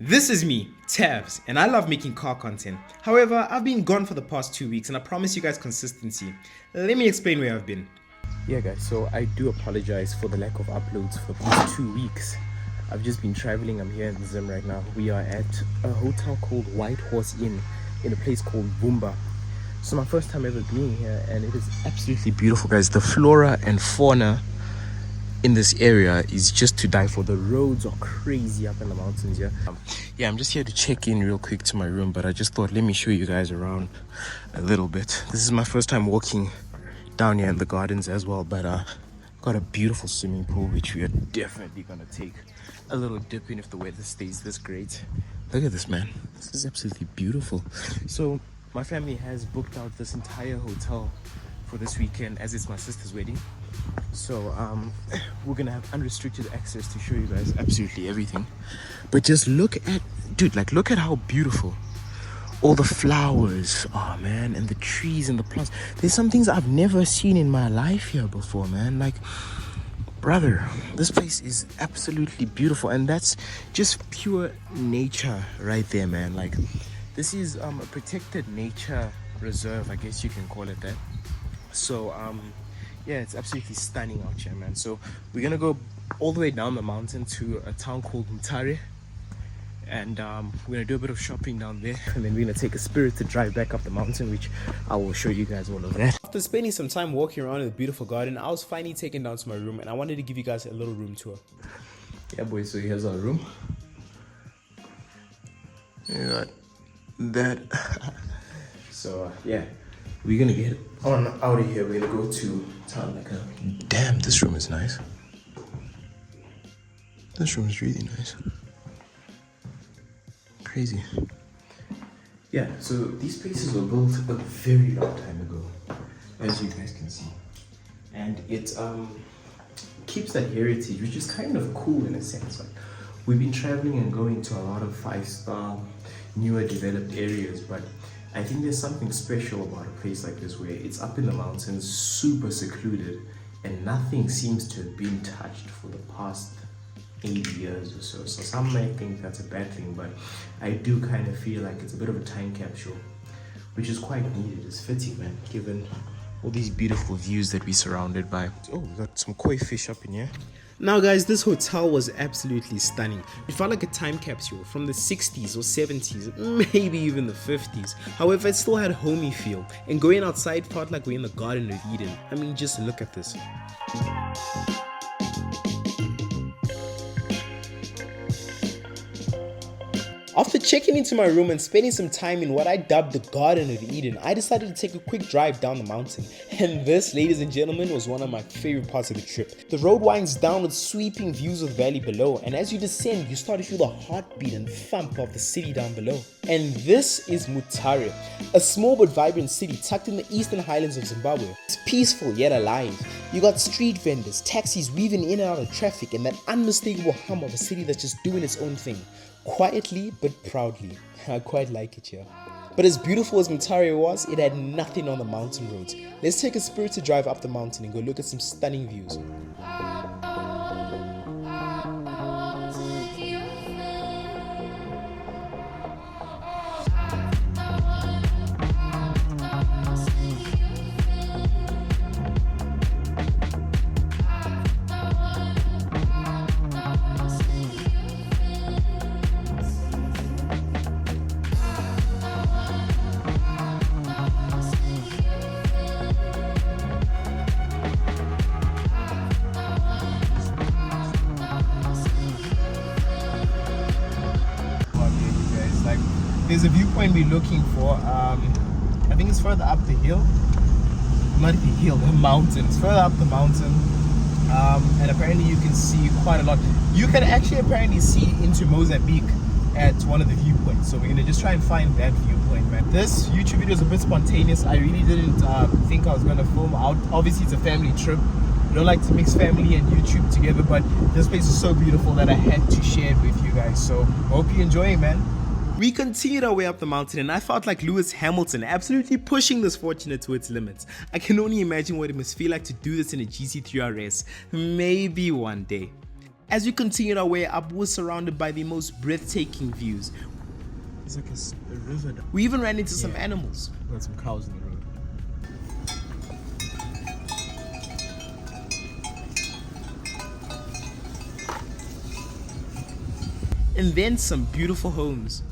This is me, Tavs, and I love making car content. However, I've been gone for the past 2 weeks and I promise you guys consistency. Let me explain where I've been. Yeah guys, so I do apologize for the lack of uploads for these 2 weeks. I've just been traveling. I'm here in Zim right now. We are at a hotel called White Horse Inn in a place called Vumba. So my first time ever being here and it is absolutely beautiful guys. The flora and fauna in this area is just to die for. The roads are crazy up in the mountains here. Yeah, I'm just here to check in real quick to my room, but I just thought let me show you guys around a little bit. This is my first time walking down here in the gardens as well, but got a beautiful swimming pool which we are definitely gonna take a little dip in if the weather stays this great. Look at this, man. This is absolutely beautiful. So my family has booked out this entire hotel for this weekend as it's my sister's wedding. So we're gonna have unrestricted access to show you guys absolutely everything. But just look at, dude, like look at how beautiful all the flowers are, man, and the trees and the plants. There's some things I've never seen in my life here before, man. Like, brother, this place is absolutely beautiful, and that's just pure nature right there, man. Like, this is a protected nature reserve, I guess you can call it that. So yeah, it's absolutely stunning out here, man. So we're gonna go all the way down the mountain to a town called Mutare, and we're gonna do a bit of shopping down there, and then we're gonna take a spirited drive back up the mountain, which I will show you guys all of that. After spending some time walking around in the beautiful garden, I was finally taken down to my room and I wanted to give you guys a little room tour. Yeah boys, so here's our room. You got that. So yeah, we're gonna get on out of here. We're gonna go to town like a... Damn, this room is nice. This room is really nice. Crazy. Yeah, so these places were built a very long time ago, as you guys can see. And it keeps that heritage, which is kind of cool in a sense. Like, we've been traveling and going to a lot of 5-star, newer developed areas, but I think there's something special about a place like this where it's up in the mountains, super secluded, and nothing seems to have been touched for the past 80 years or so. So some may think that's a bad thing, but I do kind of feel like it's a bit of a time capsule, which is quite needed. It's fitting, man, given all these beautiful views that we're surrounded by. Oh, we got some koi fish up in here. Now guys, this hotel was absolutely stunning. It felt like a time capsule from the 60s or 70s, maybe even the 50s. However, it still had a homey feel, and going outside felt like we're in the Garden of Eden. I mean, just look at this. After checking into my room and spending some time in what I dubbed the Garden of Eden, I decided to take a quick drive down the mountain. And this, ladies and gentlemen, was one of my favorite parts of the trip. The road winds down with sweeping views of the valley below, and as you descend, you start to feel the heartbeat and thump of the city down below. And this is Mutare, a small but vibrant city tucked in the eastern highlands of Zimbabwe. It's peaceful yet alive. You got street vendors, taxis weaving in and out of traffic, and that unmistakable hum of a city that's just doing its own thing. Quietly but proudly. I quite like it here. But as beautiful as Mutare was, it had nothing on the mountain roads. Let's take a spirited drive up the mountain and go look at some stunning views. There's a viewpoint we're looking for. I think it's further up the hill. Not the hill, the mountain. It's further up the mountain. And apparently you can see quite a lot. You can actually apparently see into Mozambique at one of the viewpoints. So we're gonna just try and find that viewpoint, man. This YouTube video is a bit spontaneous. I really didn't think I was gonna film out. Obviously it's a family trip. I don't like to mix family and YouTube together, but this place is so beautiful that I had to share it with you guys. So hope you enjoy it, man. We continued our way up the mountain and I felt like Lewis Hamilton, absolutely pushing this Fortuner to its limits. I can only imagine what it must feel like to do this in a GC3 RS, maybe one day. As we continued our way up, we were surrounded by the most breathtaking views. It's like a river. We even ran into some animals. We got some cows in the road. And then some beautiful homes.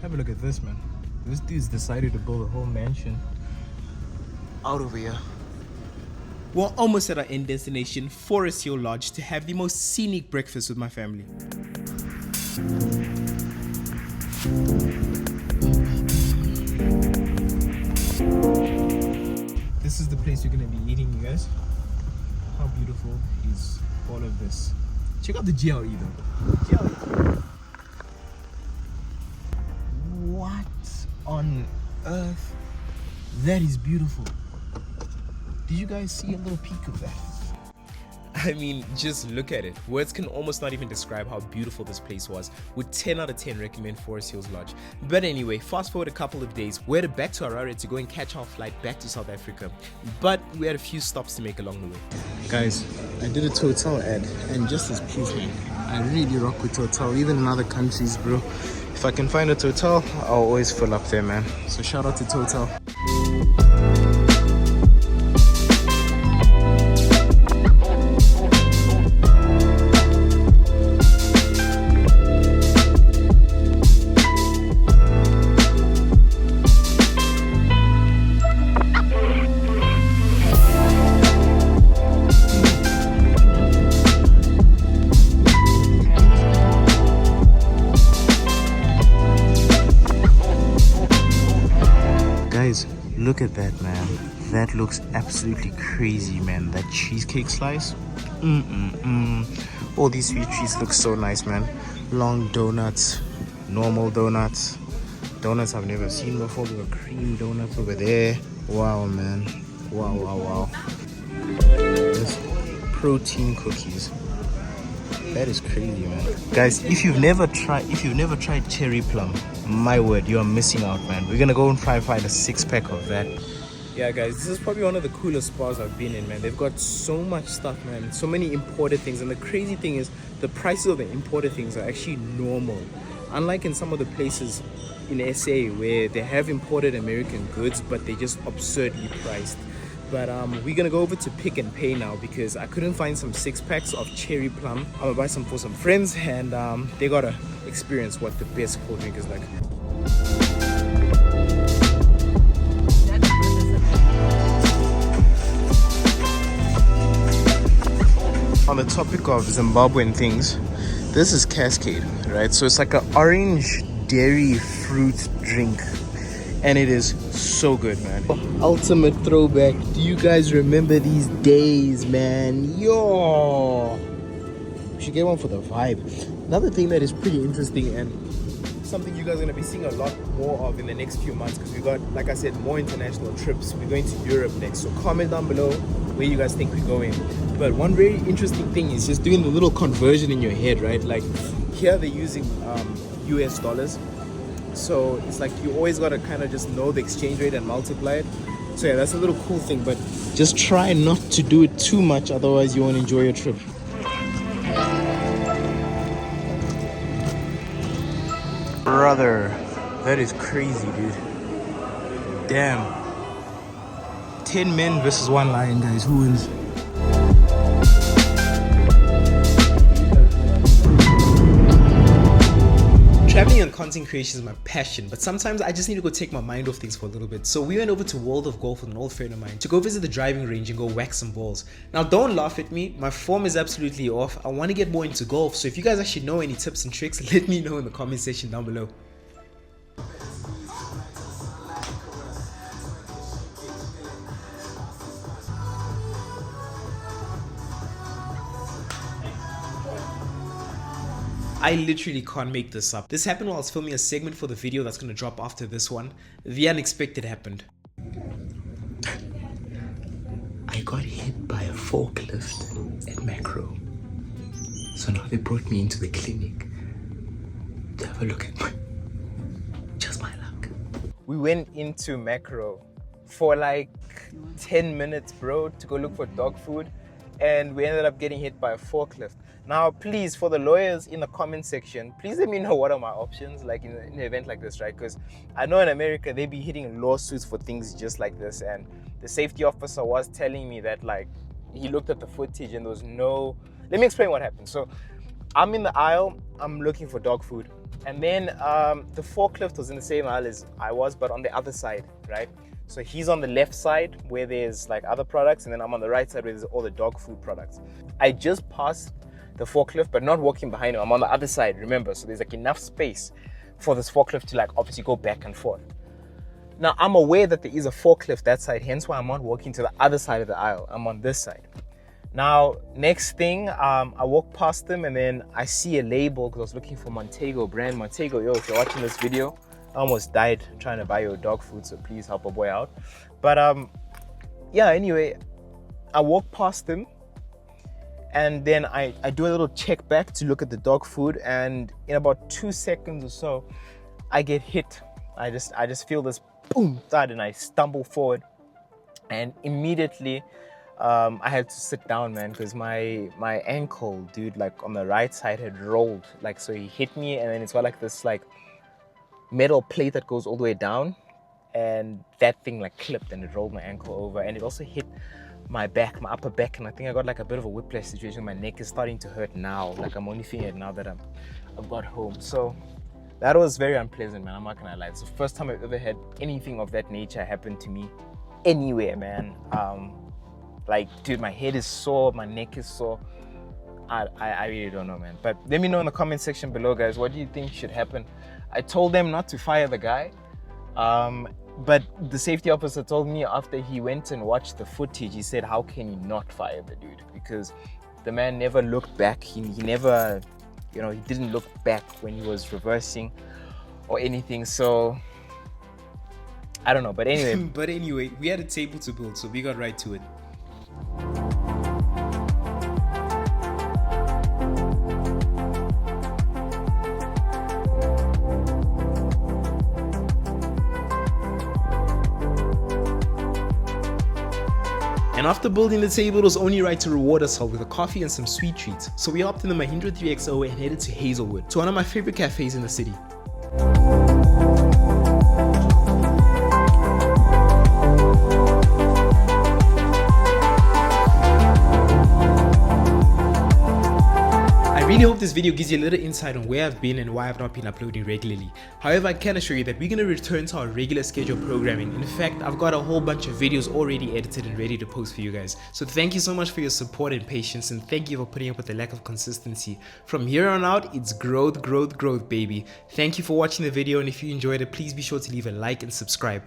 Have a look at this, man. This dude's decided to build a whole mansion out over here. We're almost at our end destination, Forest Hill Lodge, to have the most scenic breakfast with my family. This is the place you're gonna be eating, you guys. How beautiful is all of this? Check out the GLE though. GLE. What on earth? That is beautiful. Did you guys see a little peek of that? I mean, just look at it. Words can almost not even describe how beautiful this place was. Would 10 out of 10 recommend Forest Hills Lodge. But anyway, fast forward a couple of days, we're headed back to Harare to go and catch our flight back to South Africa. But we had a few stops to make along the way. Guys, I did a Total ad, and just as proof, man, I really rock with Total, even in other countries, bro. If I can find a Total, I'll always fill up there, man. So shout out to Total. Guys, look at that, man. That looks absolutely crazy, man. That cheesecake slice. All these sweet treats look so nice, man. Long donuts, normal donuts, donuts I've never seen before. We got cream donuts over there. Wow, man. Wow. There's protein cookies. That is crazy, man. Guys, if you've never tried cherry plum, my word, you are missing out, man. We're gonna go and try and find a 6-pack of that. Yeah, guys, this is probably one of the coolest spas I've been in, man. They've got so much stuff, man. So many imported things, and the crazy thing is the prices of the imported things are actually normal. Unlike in some of the places in SA where they have imported American goods, but they're just absurdly priced. But we're gonna go over to Pick and Pay now because I couldn't find some 6-packs of cherry plum. I'm gonna buy some for some friends, and they gotta experience what the best cold drink is like. On the topic of Zimbabwean things, this is Cascade, right? So it's like an orange dairy fruit drink, and it is so good, man. Ultimate throwback. Do you guys remember these days, man? Yo, we should get one for the vibe. Another thing that is pretty interesting and something you guys are going to be seeing a lot more of in the next few months, because we got, like I said, more international trips. We're going to Europe next, so comment down below where you guys think we're going. But one very interesting thing is just doing the little conversion in your head, right? Like here they're using US dollars, so it's like you always got to kind of just know the exchange rate and multiply it. So yeah, that's a little cool thing, but just try not to do it too much, otherwise you won't enjoy your trip. Brother, that is crazy, dude. Damn. 10 men versus 1 lion, guys. Who wins? Traveling and content creation is my passion, but sometimes I just need to go take my mind off things for a little bit. So we went over to World of Golf with an old friend of mine to go visit the driving range and go whack some balls. Now don't laugh at me, my form is absolutely off. I want to get more into golf, so if you guys actually know any tips and tricks, let me know in the comment section down below. I literally can't make this up. This happened while I was filming a segment for the video that's going to drop after this one. The unexpected happened. I got hit by a forklift at Macro. So now they brought me into the clinic to have a look at just my luck. We went into Macro for like 10 minutes, bro, to go look for dog food, and we ended up getting hit by a forklift. Now, please, for the lawyers in the comment section, please let me know what are my options, like in an event like this, right? Because I know in America, they be hitting lawsuits for things just like this. And the safety officer was telling me that, like, he looked at the footage and there was no... Let me explain what happened. So I'm in the aisle, I'm looking for dog food. And then the forklift was in the same aisle as I was, but on the other side, right? So he's on the left side where there's like other products, and then I'm on the right side where there's all the dog food products. I just passed the forklift, but not walking behind him. I'm on the other side, remember? So there's like enough space for this forklift to like obviously go back and forth. Now I'm aware that there is a forklift that side, hence why I'm not walking to the other side of the aisle. I'm on this side. Now, next thing, I walk past them and then I see a label because I was looking for Montego brand. Montego, yo, if you're watching this video, I almost died trying to buy your dog food, so please help a boy out. But yeah, anyway, I walk past them and then I do a little check back to look at the dog food, and in about 2 seconds or so, I get hit. I just feel this boom thud and I stumble forward, and immediately I had to sit down, man, because my ankle, dude, like on the right side had rolled. Like, so he hit me and then it's got like this like metal plate that goes all the way down, and that thing like clipped and it rolled my ankle over, and it also hit my back, my upper back, and I think I got like a bit of a whiplash situation. My neck is starting to hurt now. Like, I'm only feeling it now that I've got home. So that was very unpleasant, man. I'm not gonna lie. It's the first time I've ever had anything of that nature happen to me anywhere, man. Like, dude, my head is sore, my neck is sore. I really don't know, man. But let me know in the comment section below, guys. What do you think should happen? I told them not to fire the guy. But the safety officer told me after he went and watched the footage, he said, how can you not fire the dude? Because the man never looked back. He never, you know, he didn't look back when he was reversing or anything. So I don't know. But anyway. But anyway, we had a table to build, so we got right to it. And after building the table, it was only right to reward ourselves with a coffee and some sweet treats. So we hopped in the Mahindra 3XO and headed to Hazelwood, to one of my favorite cafes in the city. I really hope this video gives you a little insight on where I've been and why I've not been uploading regularly. However, I can assure you that we're going to return to our regular schedule programming. In fact, I've got a whole bunch of videos already edited and ready to post for you guys. So thank you so much for your support and patience, and thank you for putting up with the lack of consistency. From here on out, it's growth, growth, growth, baby. Thank you for watching the video, and if you enjoyed it, please be sure to leave a like and subscribe.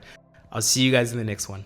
I'll see you guys in the next one.